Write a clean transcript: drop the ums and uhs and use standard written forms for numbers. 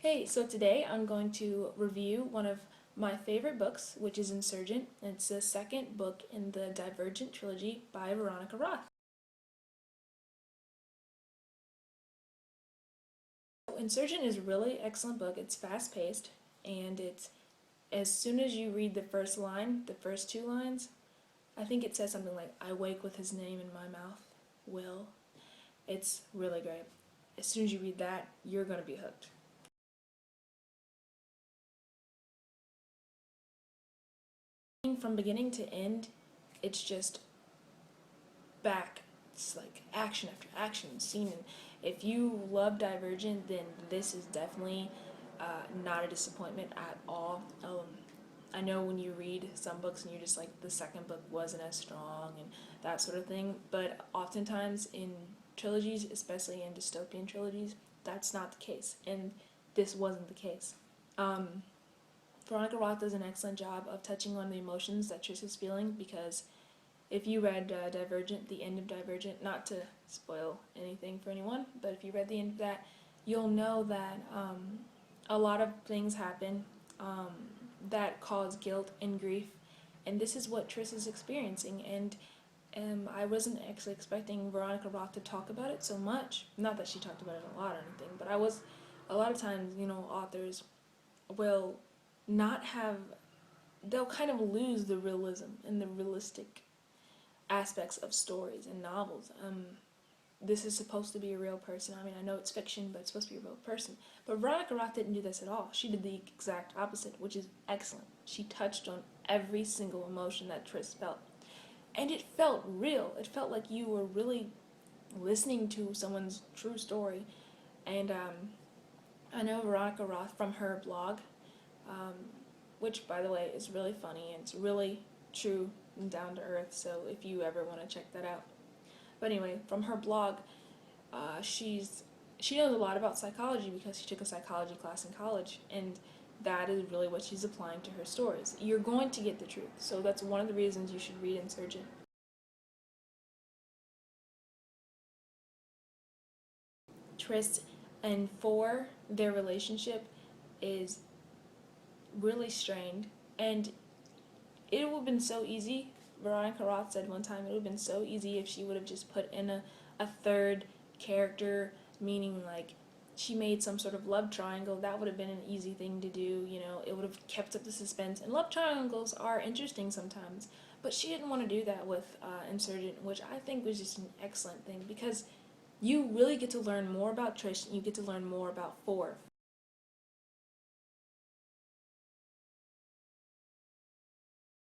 Hey, so today I'm going to review one of my favorite books, which is Insurgent. It's the second book in the Divergent trilogy by Veronica Roth. Insurgent is a really excellent book. It's fast-paced, and it's as soon as you read the first line, the first two lines, I think it says something like, "I wake with his name in my mouth, Will." It's really great. As soon as you read that, you're going to be hooked. From beginning to end, it's just back. It's like action after action scene. And if you love Divergent, then this is definitely not a disappointment at all. I know when you read some books and you're just like, the second book wasn't as strong and that sort of thing, but oftentimes in trilogies, especially in dystopian trilogies, that's not the case, and this wasn't the case. Veronica Roth does an excellent job of touching on the emotions that Trish is feeling, because if you read Divergent, the end of Divergent, not to spoil anything for anyone, but if you read the end of that, you'll know that a lot of things happen that cause guilt and grief, and this is what Trish is experiencing, and I wasn't actually expecting Veronica Roth to talk about it so much. Not that she talked about it a lot or anything, but a lot of times, authors will not have, they'll kind of lose the realism and the realistic aspects of stories and novels. This is supposed to be a real person. I mean, I know it's fiction, but it's supposed to be a real person. But Veronica Roth didn't do this at all. She did the exact opposite, which is excellent. She touched on every single emotion that Tris felt. And it felt real. It felt like you were really listening to someone's true story. And I know Veronica Roth from her blog, which, by the way, is really funny and it's really true and down to earth, so if you ever want to check that out. But anyway, from her blog, she knows a lot about psychology because she took a psychology class in college, and that is really what she's applying to her stories. You're going to get the truth, so that's one of the reasons you should read Insurgent. Tris and Four, their relationship is really strained, and it would have been so easy. Veronica Roth said one time it would have been so easy if she would have just put in a third character, meaning like she made some sort of love triangle. That would have been an easy thing to do, it would have kept up the suspense, and love triangles are interesting sometimes, but she didn't want to do that with Insurgent, which I think was just an excellent thing, because you really get to learn more about Trish and you get to learn more about Four.